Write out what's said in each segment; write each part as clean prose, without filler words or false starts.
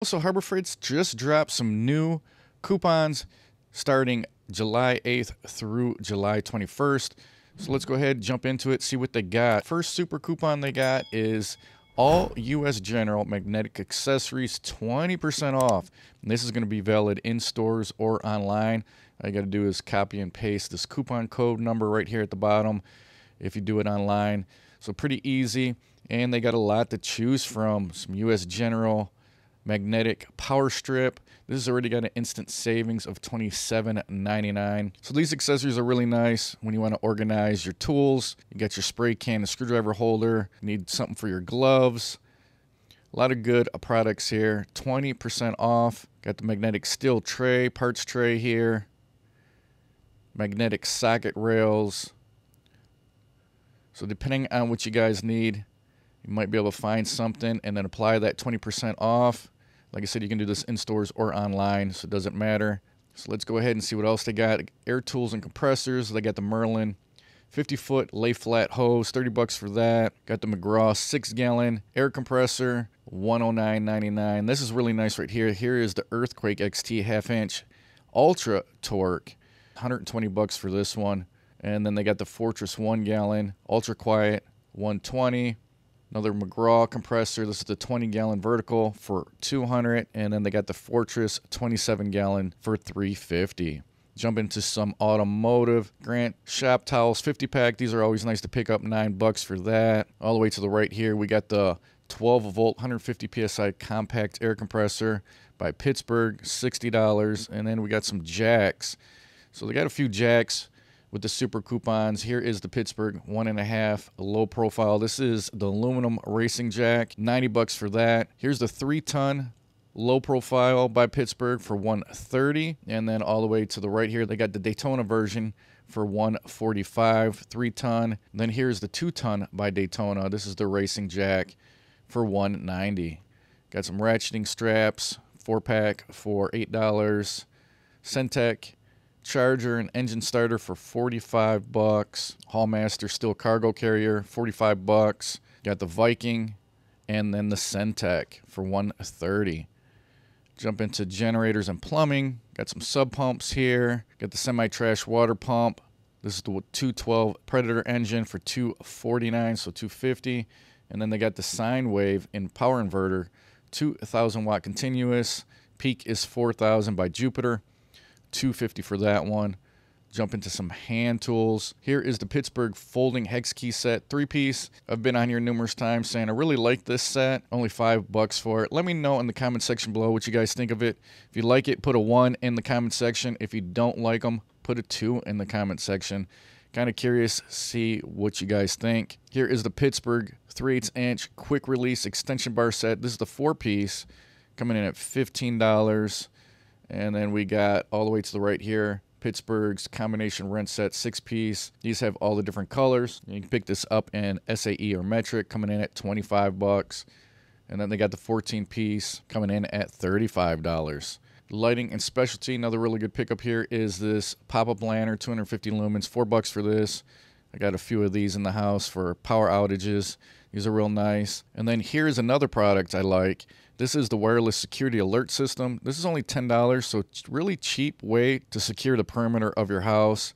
Also, Harbor Freight's just dropped some new coupons starting July 8th through July 21st. So let's go ahead and jump into it, see what they got. First super coupon they got is all U.S. General magnetic accessories, 20% off. And this is going to be valid in stores or online. All you got to do is copy and paste this coupon code number right here at the bottom if you do it online. So pretty easy. And they got a lot to choose from. Some U.S. General magnetic power strip. This has already got an instant savings of $27.99. So these accessories are really nice when you want to organize your tools. You got your spray can, a screwdriver holder, you need something for your gloves. A lot of good products here. 20% off. Got the magnetic steel tray, parts tray here. Magnetic socket rails. So depending on what you guys need, you might be able to find something and then apply that 20% off. Like I said, you can do this in stores or online, so it doesn't matter. So let's go ahead and see what else they got. Air tools and compressors. They got the Merlin 50-foot lay flat hose, $30 for that. Got the McGraw 6-gallon air compressor, $109.99. This is really nice right here. Here is the Earthquake XT half-inch Ultra Torque, $120 for this one. And then they got the Fortress 1-gallon Ultra Quiet, $120. Another McGraw compressor. This is the 20-gallon vertical for $200, and then they got the Fortress 27-gallon for $350. Jump into some automotive. Grant shop towels 50-pack. These are always nice to pick up, $9 for that. All the way to the right here, we got the 12-volt 150 psi compact air compressor by Pittsburgh, $60, and then we got some jacks. So they got a few jacks with the super coupons. Here is the Pittsburgh 1.5 low profile. This is the aluminum racing jack, $90 for that. Here's the 3-ton low profile by Pittsburgh for $130. And then all the way to the right here, they got the Daytona version for $145, 3-ton. Then here's the 2-ton by Daytona. This is the racing jack for $190. Got some ratcheting straps, 4-pack for $8. Centec charger and engine starter for $45. Hallmaster steel cargo carrier, $45. Got the Viking and then the Centec for $130. Jump into generators and plumbing. Got some sub pumps here. Got the semi-trash water pump. This is the 212 Predator engine for $249, so $250. And then they got the sine wave in power inverter, 2,000 watt continuous. Peak is 4,000 by Jupiter. $250 for that one. Jump into some hand tools. Here is the Pittsburgh folding hex key set, 3-piece. I've been on here numerous times saying I really like this set. Only $5 for it. Let me know in the comment section below what you guys think of it. If you like it, put a 1 in the comment section. If you don't like them, put a 2 in the comment section. Kind of curious, see what you guys think. Here is the Pittsburgh 3/8-inch quick release extension bar set. This is the 4-piece, coming in at $15. And then we got all the way to the right here, Pittsburgh's combination wrench set, 6-piece. These have all the different colors. You can pick this up in SAE or metric, coming in at $25. And then they got the 14-piece coming in at $35. Lighting and specialty, another really good pickup here is this pop-up lantern, 250 lumens, $4 for this. I got a few of these in the house for power outages. These are real nice. And then here's another product I like. This is the wireless security alert system. This is only $10, so it's a really cheap way to secure the perimeter of your house.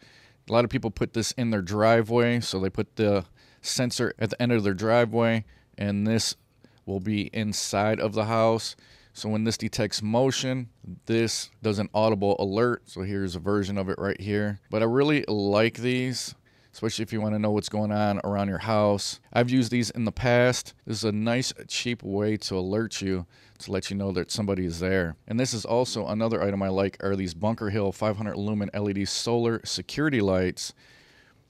A lot of people put this in their driveway, so they put the sensor at the end of their driveway, and this will be inside of the house. So when this detects motion, this does an audible alert. So here's a version of it right here. But I really like these, especially if you want to know what's going on around your house. I've used these in the past. This is a nice, cheap way to alert you, to let you know that somebody is there. And this is also another item I like, are these Bunker Hill 500 lumen LED solar security lights.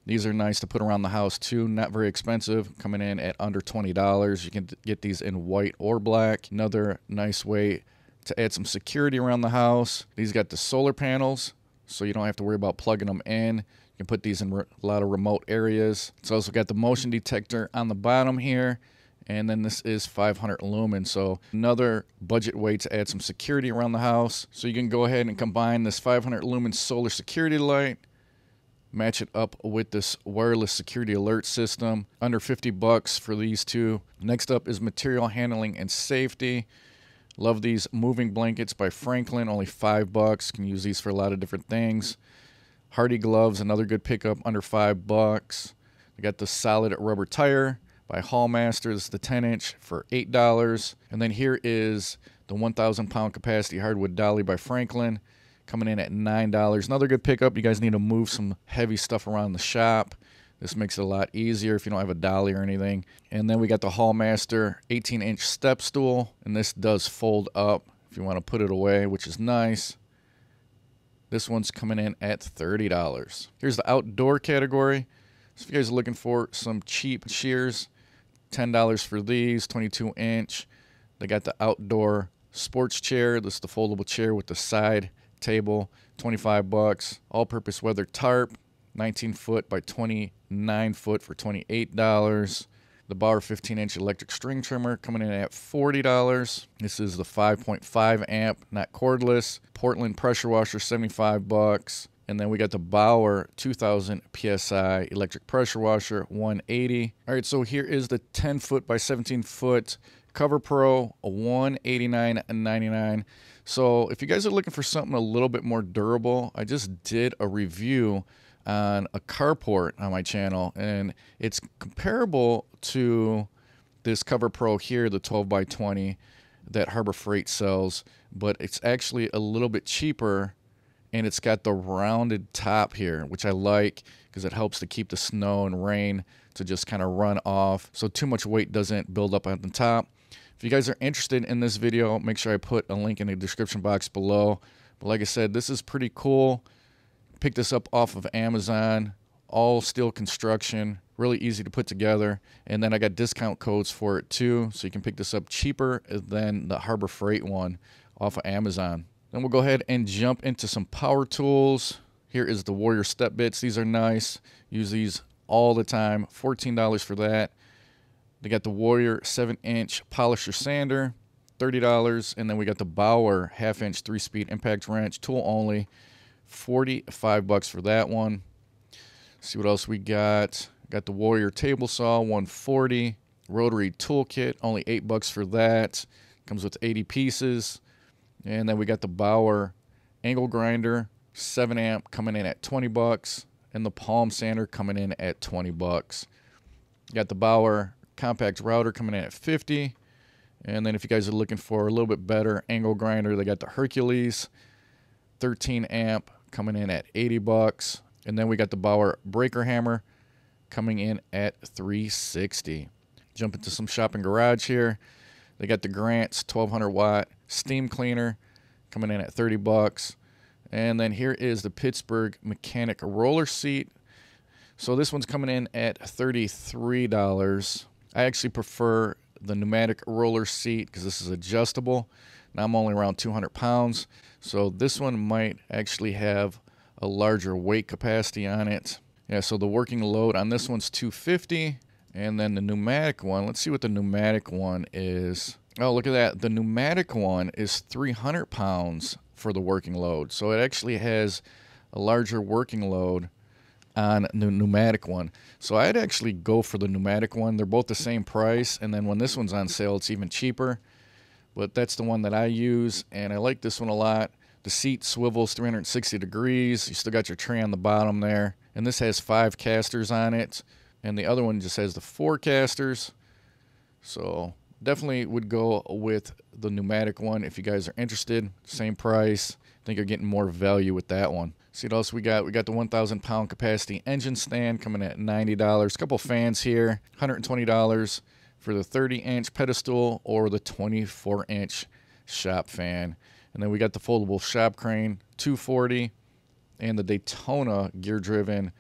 These are nice to put around the house too, not very expensive, coming in at under $20. You can get these in white or black. Another nice way to add some security around the house. These got the solar panels, so you don't have to worry about plugging them in. You can put these in a lot of remote areas. It's also got the motion detector on the bottom here. And then this is 500 lumens. So another budget way to add some security around the house. So you can go ahead and combine this 500 lumen solar security light, match it up with this wireless security alert system. Under $50 for these two. Next up is material handling and safety. Love these moving blankets by Franklin, only $5. Can use these for a lot of different things. Hardy gloves, another good pickup, under $5. We got the solid rubber tire by Hallmaster. This is the 10-inch for $8. And then here is the 1,000-pound capacity hardwood dolly by Franklin, coming in at $9. Another good pickup. You guys need to move some heavy stuff around the shop. This makes it a lot easier if you don't have a dolly or anything. And then we got the Hallmaster 18-inch step stool, and this does fold up if you want to put it away, which is nice. This one's coming in at $30. Here's the outdoor category. So if you guys are looking for some cheap shears, $10 for these, 22-inch. They got the outdoor sports chair. This is the foldable chair with the side table, $25. All-purpose weather tarp, 19 foot by 29 foot for $28. The Bauer 15-inch electric string trimmer coming in at $40. This is the 5.5 amp, not cordless. Portland pressure washer, $75. And then we got the Bauer 2000 PSI electric pressure washer, $180. All right, so here is the 10 foot by 17 foot Cover Pro, $189.99. So if you guys are looking for something a little bit more durable, I just did a review on a carport on my channel, and it's comparable to this Cover Pro here, the 12 by 20 that Harbor Freight sells, but it's actually a little bit cheaper, and it's got the rounded top here, which I like because it helps to keep the snow and rain to just kind of run off so too much weight doesn't build up on the top. If you guys are interested in this video, make sure I put a link in the description box below. But like I said, this is pretty cool. Picked this up off of Amazon, all steel construction, really easy to put together. And then I got discount codes for it too, so you can pick this up cheaper than the Harbor Freight one off of Amazon. Then we'll go ahead and jump into some power tools. Here is the Warrior step bits. These are nice. Use these all the time. $14 for that. They got the Warrior 7-inch polisher sander, $30. And then we got the Bauer 1/2-inch 3-speed impact wrench, tool only, $45 for that one. Let's see what else we got. Got the Warrior table saw, $140. Rotary toolkit, only $8 for that. Comes with 80 pieces. And then we got the Bauer angle grinder, 7 amp, coming in at $20. And the palm sander coming in at $20. Got the Bauer compact router coming in at $50. And then if you guys are looking for a little bit better angle grinder, they got the Hercules 13 amp coming in at $80. And then we got the Bauer breaker hammer coming in at $360. Jump into some shop and garage here. They got the Grant's 1200 watt steam cleaner coming in at $30. And then here is the Pittsburgh mechanic roller seat. So this one's coming in at $33. I actually prefer the pneumatic roller seat because this is adjustable. Now I'm only around 200 pounds, so this one might actually have a larger weight capacity on it. Yeah, so the working load on this one's 250, and then the pneumatic one, let's see what the pneumatic one is. Oh, look at that. The pneumatic one is 300 pounds for the working load, so it actually has a larger working load on the pneumatic one. So I'd actually go for the pneumatic one. They're both the same price, and then when this one's on sale, it's even cheaper. But that's the one that I use, and I like this one a lot. The seat swivels 360 degrees. You still got your tray on the bottom there. And this has 5 casters on it, and the other one just has the 4 casters. So definitely would go with the pneumatic one if you guys are interested. Same price. I think you're getting more value with that one. See what else we got? We got the 1,000-pound capacity engine stand coming at $90. A couple fans here, $120 for the 30-inch pedestal or the 24-inch shop fan. And then we got the foldable shop crane, $240, and the Daytona gear-driven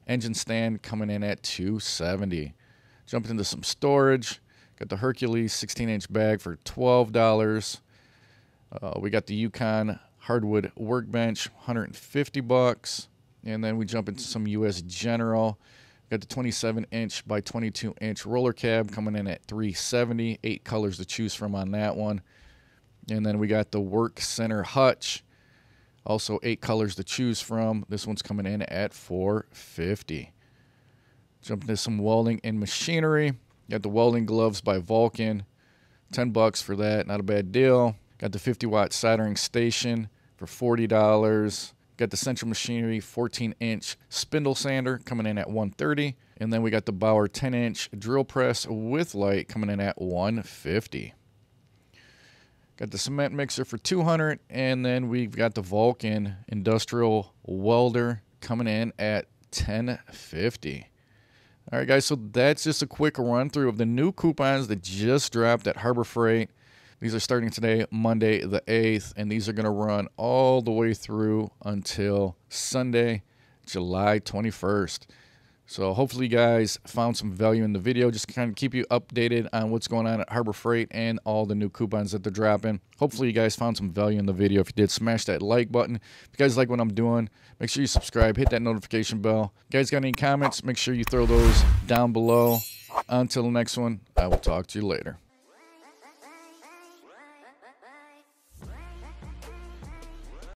engine stand coming in at $270. Jumping into some storage. Got the Hercules 16-inch bag for $12. We got the Yukon hardwood workbench, $150. And then we jump into some US General. Got the 27-inch by 22-inch roller cab coming in at $370. 8 colors to choose from on that one. And then we got the Work Center hutch, also 8 colors to choose from. This one's coming in at $450. Jump into some welding and machinery. Got the welding gloves by Vulcan, $10 for that, not a bad deal. Got the 50-watt soldering station for $40. Got the Central Machinery 14-inch spindle sander coming in at $130. And then we got the Bauer 10-inch drill press with light coming in at $150. Got the cement mixer for $200. And then we've got the Vulcan industrial welder coming in at $10.50. All right, guys, so that's just a quick run through of the new coupons that just dropped at Harbor Freight. These are starting today, Monday the 8th, and these are going to run all the way through until Sunday, July 21st. So hopefully you guys found some value in the video. Just kind of keep you updated on what's going on at Harbor Freight and all the new coupons that they're dropping. Hopefully you guys found some value in the video. If you did, smash that like button. If you guys like what I'm doing, make sure you subscribe, hit that notification bell. If you guys got any comments, make sure you throw those down below. Until the next one, I will talk to you later.